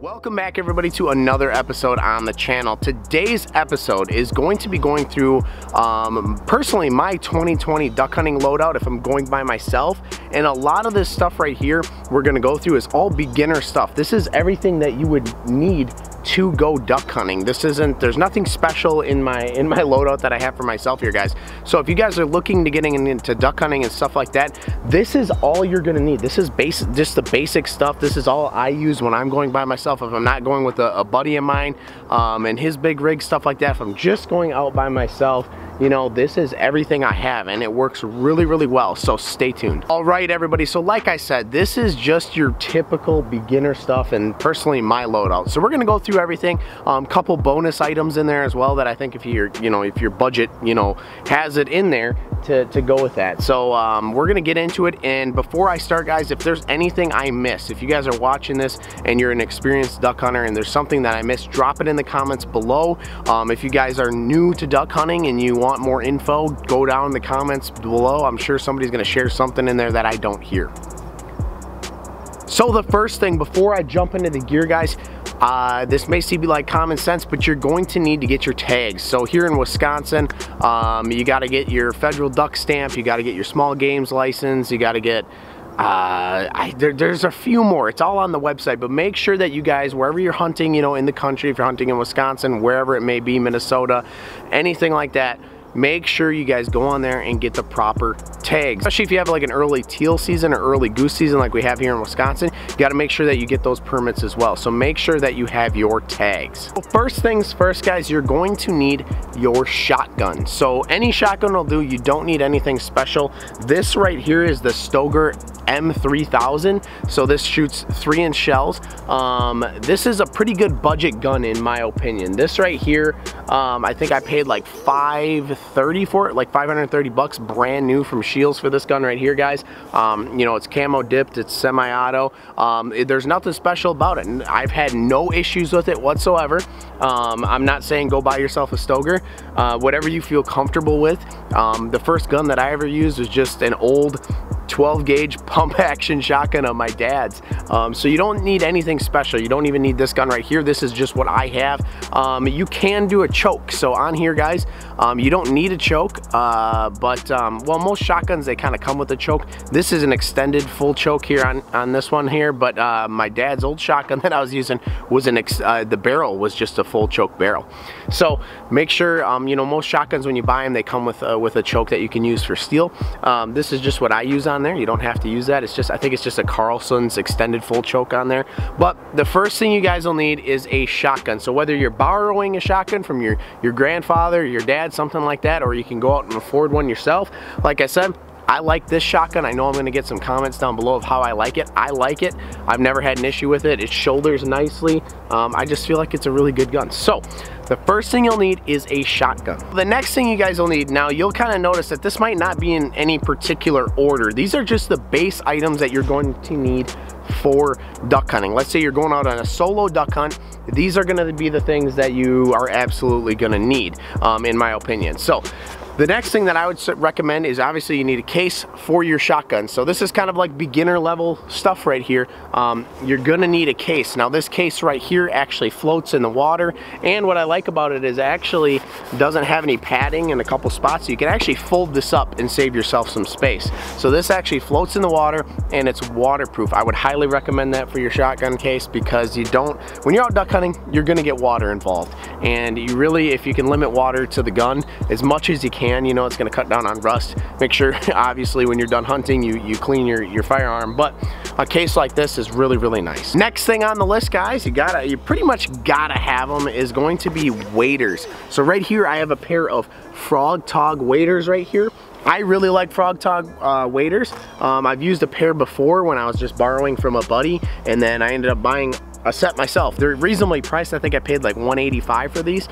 Welcome back everybody to another episode on the channel. Today's episode is going to be going through personally my 2020 duck hunting loadout if I'm going by myself, and a lot of this stuff right here we're going to go through is all beginner stuff. This is everything that you would need to go duck hunting. There's nothing special in my loadout that I have for myself here, guys. So if you guys are looking to getting into duck hunting and stuff like that, this is all you're gonna need. This is just the basic stuff. This is all I use when I'm going by myself. If I'm not going with a buddy of mine and his big rig, stuff like that, if I'm just going out by myself, you know, this is everything I have, and it works really, really well, so stay tuned. All right, everybody, so like I said, this is just your typical beginner stuff and personally my loadout. So we're gonna go through everything, couple bonus items in there as well that I think if you're, you know, if your budget, you know, has it in there to go with that. So we're gonna get into it, and before I start, guys, if there's anything I miss, if you guys are watching this and you're an experienced duck hunter and there's something that I missed, drop it in the comments below. If you guys are new to duck hunting and you want more info, go down in the comments below. I'm sure somebody's gonna share something in there that I don't hear. So the first thing, before I jump into the gear, guys, this may seem like common sense, but you're going to need to get your tags. So here in Wisconsin, you got to get your federal duck stamp, you got to get your small games license, you got to get there's a few more. It's all on the website, but make sure that you guys, wherever you're hunting, you know, in the country, if you're hunting in Wisconsin, wherever it may be, Minnesota, anything like that, make sure you guys go on there and get the proper tags. Especially if you have like an early teal season or early goose season like we have here in Wisconsin, you got to make sure that you get those permits as well. So make sure that you have your tags. So first things first, guys, you're going to need your shotgun. So any shotgun will do. You don't need anything special. This right here is the Stoeger M3000. So this shoots 3-inch shells. This is a pretty good budget gun in my opinion. This right here, I think I paid like $530 for it, like 530 bucks brand new from Shields for this gun right here, guys. You know, it's camo dipped, it's semi-auto. There's nothing special about it, and I've had no issues with it whatsoever. I'm not saying go buy yourself a Stoeger, whatever you feel comfortable with. The first gun that I ever used was just an old 12 gauge pump action shotgun of my dad's. So you don't need anything special. You don't even need this gun right here. This is just what I have. You can do a choke. So on here, guys, you don't need a choke, but well, most shotguns, they kind of come with a choke. This is an extended full choke here on this one here, but my dad's old shotgun that I was using was the barrel was just a full choke barrel. So make sure, you know, most shotguns when you buy them, they come with a choke that you can use for steel. This is just what I use on there. You don't have to use that. It's just, I think it's just a Carlson's extended full choke on there. But the first thing you guys will need is a shotgun. So whether you're borrowing a shotgun from your grandfather, your dad, something like that, or you can go out and afford one yourself, like I said, I like this shotgun. I know I'm going to get some comments down below of how I like it. I like it. I've never had an issue with it. It shoulders nicely. I just feel like it's a really good gun. So the first thing you'll need is a shotgun. The next thing you guys will need, now you'll kind of notice that this might not be in any particular order. These are just the base items that you're going to need for duck hunting. Let's say you're going out on a solo duck hunt. These are going to be the things that you are absolutely going to need, in my opinion. So the next thing that I would recommend is obviously you need a case for your shotgun. So this is kind of like beginner level stuff right here. You're gonna need a case. Now this case right here actually floats in the water, and what I like about it is it actually doesn't have any padding in a couple spots. So you can actually fold this up and save yourself some space. So this actually floats in the water and it's waterproof. I would highly recommend that for your shotgun case, because you don't, when you're out duck hunting, you're gonna get water involved. And you really, if you can limit water to the gun as much as you can, you know, it's going to cut down on rust. Make sure obviously when you're done hunting you clean your firearm, but a case like this is really, really nice. Next thing on the list, guys, you pretty much gotta have them, is going to be waders. So right here I have a pair of Frog Tog waders right here. I really like Frog Tog waders. I've used a pair before when I was just borrowing from a buddy, and then I ended up buying a set myself. They're reasonably priced. I think I paid like $185 for these.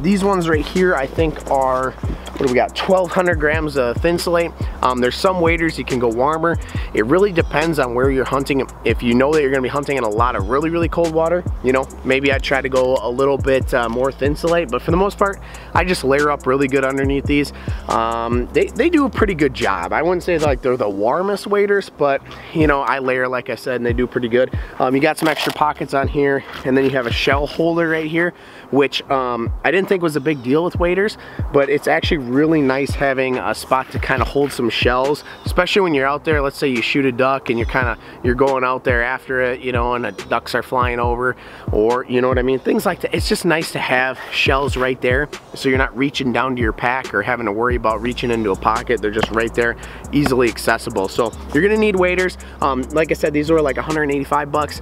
These ones right here I think are, what do we got, 1,200 grams of Thinsulate. There's some waders you can go warmer. It really depends on where you're hunting. If you know that you're gonna be hunting in a lot of really, really cold water, you know, maybe I'd try to go a little bit more Thinsulate, but for the most part, I just layer up really good underneath these. They do a pretty good job. I wouldn't say like they're the warmest waders, but you know, I layer, like I said, and they do pretty good. You got some extra pockets pockets on here, and then you have a shell holder right here, which I didn't think was a big deal with waders, but it's actually really nice having a spot to kind of hold some shells, especially when you're out there. Let's say you shoot a duck and you're going out there after it, you know, and the ducks are flying over, or you know what I mean, things like that. It's just nice to have shells right there, so you're not reaching down to your pack or having to worry about reaching into a pocket. They're just right there, easily accessible. So you're gonna need waders. Like I said, these were like 185 bucks.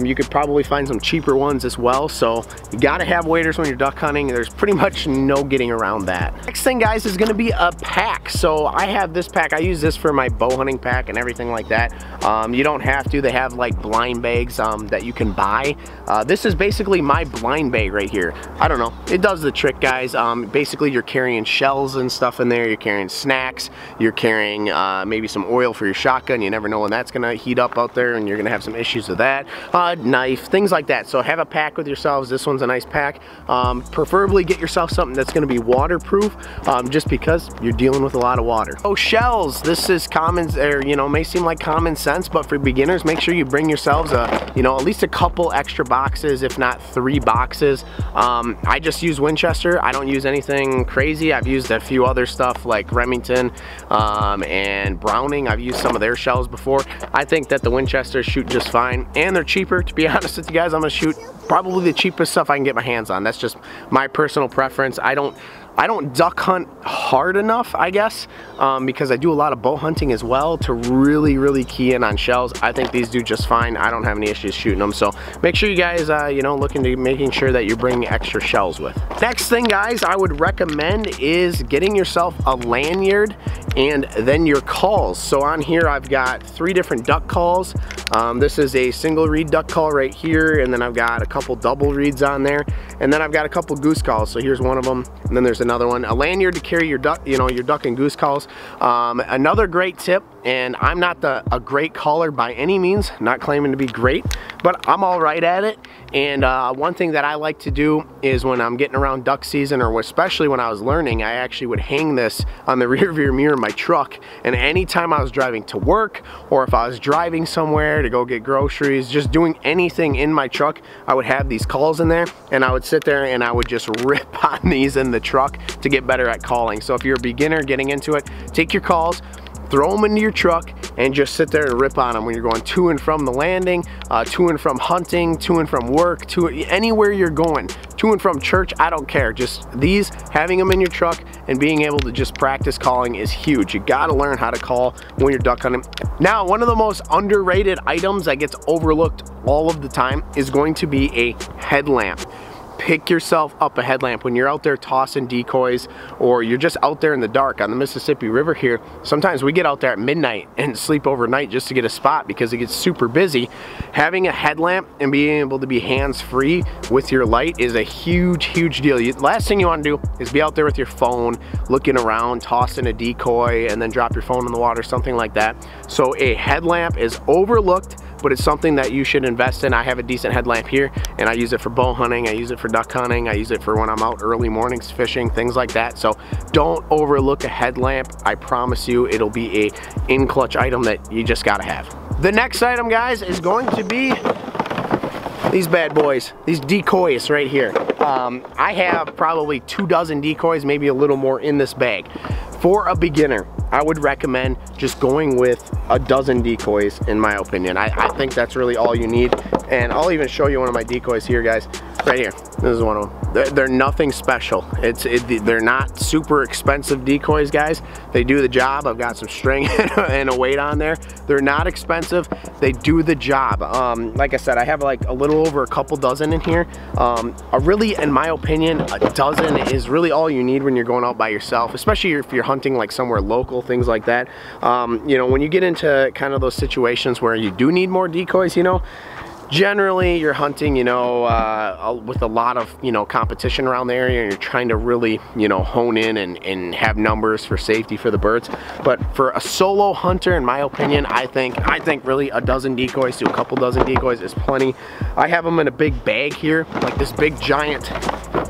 You could probably find some cheaper ones as well. So you gotta have waders when you're duck hunting. There's pretty much no getting around that. Next thing, guys, is gonna be a pack. So I have this pack. I use this for my bow hunting pack and everything like that. You don't have to. They have like blind bags that you can buy. This is basically my blind bag right here. I don't know. It does the trick, guys. Basically, you're carrying shells and stuff in there. You're carrying snacks. You're carrying maybe some oil for your shotgun. You never know when that's gonna heat up out there, and you're gonna have some issues with that. Knife, things like that. So have a pack with yourselves. This one's a nice pack. Preferably get yourself something that's gonna be waterproof, just because you're dealing with a lot of water. Oh, shells. This is common, or you know, may seem like common sense, but for beginners, make sure you bring yourselves you know, at least a couple extra boxes, if not 3 boxes. I just use Winchester. I don't use anything crazy. I've used a few other stuff like Remington and Browning. I've used some of their shells before. I think that the Winchesters shoot just fine, and they're cheaper. To be honest with you guys, I'm gonna shoot probably the cheapest stuff I can get my hands on. That's just my personal preference. I don't duck hunt hard enough, I guess, because I do a lot of bow hunting as well to really key in on shells. I think these do just fine. I don't have any issues shooting them. So make sure you guys, you know, look into making sure that you're bringing extra shells with. Next thing, guys, I would recommend is getting yourself a lanyard and then your calls. So on here, I've got 3 different duck calls. This is a single reed duck call right here, and then I've got a couple double reeds on there, and then I've got a couple goose calls. So here's one of them, and then there's another one. A lanyard to carry your duck, you know, your duck and goose calls. Another great tip, and I'm not a great caller by any means, not claiming to be great, but I'm all right at it. And one thing that I like to do is when I'm getting around duck season, or especially when I was learning, I actually would hang this on the rear view mirror of my truck, and anytime I was driving to work, or if I was driving somewhere to go get groceries, just doing anything in my truck, I would have these calls in there, and I would sit there and I would just rip on these in the truck to get better at calling. So if you're a beginner getting into it, take your calls, throw them into your truck, and just sit there and rip on them when you're going to and from the landing, to and from hunting, to and from work, to anywhere you're going, to and from church. I don't care. Just these, having them in your truck and being able to just practice calling is huge. You got to learn how to call when you're duck hunting. Now, one of the most underrated items that gets overlooked all of the time is going to be a headlamp. Pick yourself up a headlamp when you're out there tossing decoys, or you're just out there in the dark on the Mississippi River here. Sometimes we get out there at midnight and sleep overnight just to get a spot because it gets super busy. Having a headlamp and being able to be hands-free with your light is a huge deal. Last thing you want to do is be out there with your phone, looking around, tossing a decoy, and then drop your phone in the water, something like that. So a headlamp is overlooked, but it's something that you should invest in. I have a decent headlamp here, and I use it for bow hunting, I use it for duck hunting, I use it for when I'm out early mornings fishing, things like that. So don't overlook a headlamp. I promise you it'll be a in-clutch item that you just gotta have. The next item, guys, is going to be these bad boys, these decoys right here. I have probably 2 dozen decoys, maybe a little more in this bag. For a beginner, I would recommend just going with a dozen decoys, in my opinion. I think that's really all you need. And I'll even show you one of my decoys here, guys. Right here. This is one of them. They're nothing special. They're not super expensive decoys, guys. They do the job. I've got some string and a weight on there. They're not expensive. They do the job. Like I said, I have like a little over a couple dozen in here. Really, in my opinion, a dozen is really all you need when you're going out by yourself, especially if you're hunting like somewhere local, things like that. You know, when you get into kind of those situations where you do need more decoys, you know, generally you're hunting, you know, with a lot of, you know, competition around the area, and you're trying to really, you know, hone in and have numbers for safety for the birds. But for a solo hunter, in my opinion, I think really a dozen decoys to a couple dozen decoys is plenty. I have them in a big bag here, like this big giant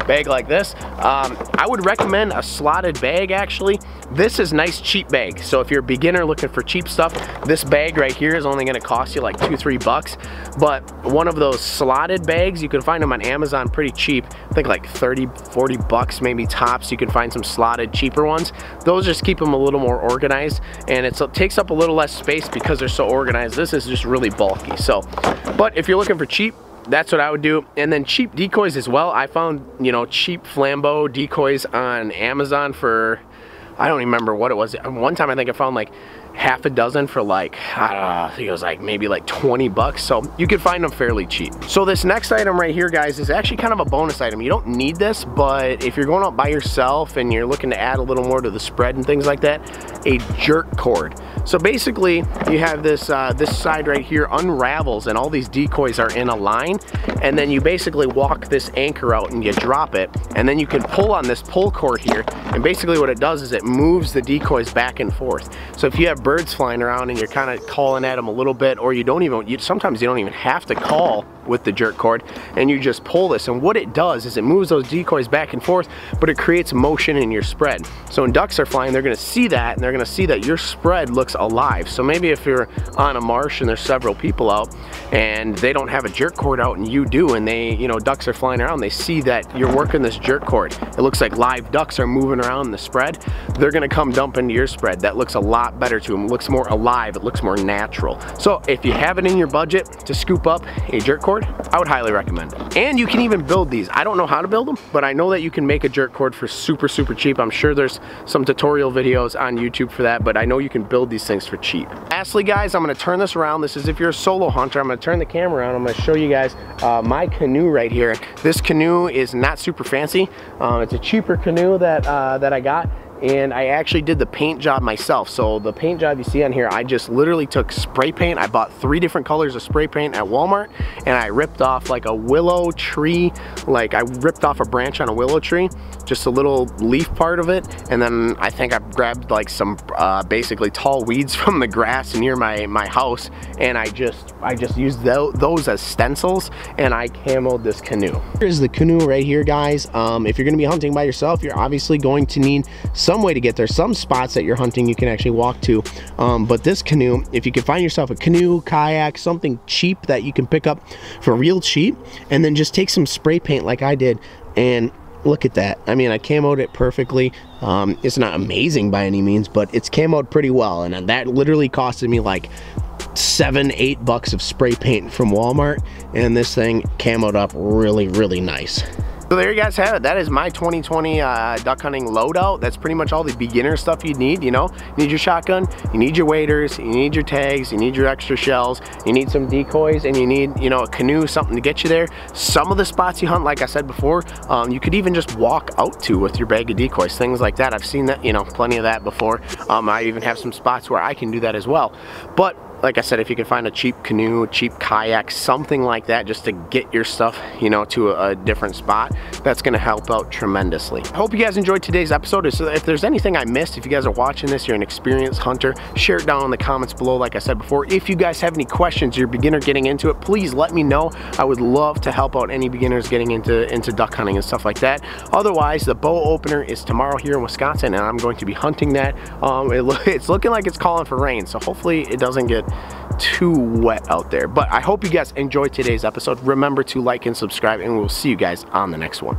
bag like this. I would recommend a slotted bag actually. This is nice cheap bag. So if you're a beginner looking for cheap stuff, this bag right here is only gonna cost you like $2-3 bucks. But one of those slotted bags, you can find them on Amazon pretty cheap. I think like 30-40 bucks maybe tops. You can find some slotted cheaper ones. Those just keep them a little more organized, and it takes up a little less space because they're so organized. This is just really bulky. So, but if you're looking for cheap, that's what I would do. And then cheap decoys as well. I found, you know, cheap flambeau decoys on Amazon for, I don't remember what it was. One time I think I found like half a dozen for like, I don't know, I think it was like maybe like 20 bucks. So you could find them fairly cheap. So this next item right here, guys, is actually kind of a bonus item. You don't need this, but if you're going out by yourself and you're looking to add a little more to the spread and things like that, a jerk cord. So basically you have this this side right here unravels and all these decoys are in a line, and then you basically walk this anchor out and you drop it, and then you can pull on this pull cord here, and basically what it does is it moves the decoys back and forth. So if you have birds flying around and you're kind of calling at them a little bit, or you don't even, sometimes you don't even have to call with the jerk cord, and you just pull this, and what it does is it moves those decoys back and forth, but it creates motion in your spread. So when ducks are flying, they're gonna see that, and they're gonna see that your spread looks alive. So maybe if you're on a marsh and there's several people out and they don't have a jerk cord out and you do, and they, you know, ducks are flying around, they see that you're working this jerk cord. It looks like live ducks are moving around in the spread. They're gonna come dump into your spread. That looks a lot better to them. It looks more alive. It looks more natural. So if you have it in your budget to scoop up a jerk cord, I would highly recommend it. And you can even build these. I don't know how to build them, but I know that you can make a jerk cord for super cheap. I'm sure there's some tutorial videos on YouTube for that, but I know you can build these things for cheap. Lastly, guys, I'm gonna turn this around. This is if you're a solo hunter. I'm gonna turn the camera around. I'm gonna show you guys my canoe right here. This canoe is not super fancy. It's a cheaper canoe that I got, and I actually did the paint job myself. So the paint job you see on here, I just literally took spray paint. I bought 3 different colors of spray paint at Walmart, and I ripped off like a willow tree, like I ripped off a branch on a willow tree, just a little leaf part of it, and then I think I grabbed like some basically tall weeds from the grass near my house, and I just used those as stencils, and I camoed this canoe. Here's the canoe right here, guys. If you're gonna be hunting by yourself, you're obviously going to need some way to get there. Some spots that you're hunting you can actually walk to, but this canoe, if you can find yourself a canoe, kayak, something cheap that you can pick up for real cheap, and then just take some spray paint like I did, and look at that. I mean, I camoed it perfectly. It's not amazing by any means, but it's camoed pretty well, and that literally costed me like $7-8 bucks of spray paint from Walmart, and this thing camoed up really nice. So there you guys have it. That is my 2020 duck hunting loadout. That's pretty much all the beginner stuff you need, you know. You need your shotgun, you need your waders, you need your tags, you need your extra shells, you need some decoys, and you need, you know, a canoe, something to get you there. Some of the spots you hunt, like I said before, you could even just walk out to with your bag of decoys, things like that. I've seen that, you know, plenty of that before. I even have some spots where I can do that as well. But like I said, if you can find a cheap canoe, cheap kayak, something like that, just to get your stuff, you know, to a different spot, that's gonna help out tremendously. I hope you guys enjoyed today's episode. So if there's anything I missed, if you guys are watching this, you're an experienced hunter, share it down in the comments below. Like I said before, if you guys have any questions, you're a beginner getting into it, please let me know. I would love to help out any beginners getting into duck hunting and stuff like that. Otherwise, the bow opener is tomorrow here in Wisconsin, and I'm going to be hunting that. It's looking like it's calling for rain, so hopefully it doesn't get too wet out there. But I hope you guys enjoyed today's episode. Remember to like and subscribe, and we'll see you guys on the next one.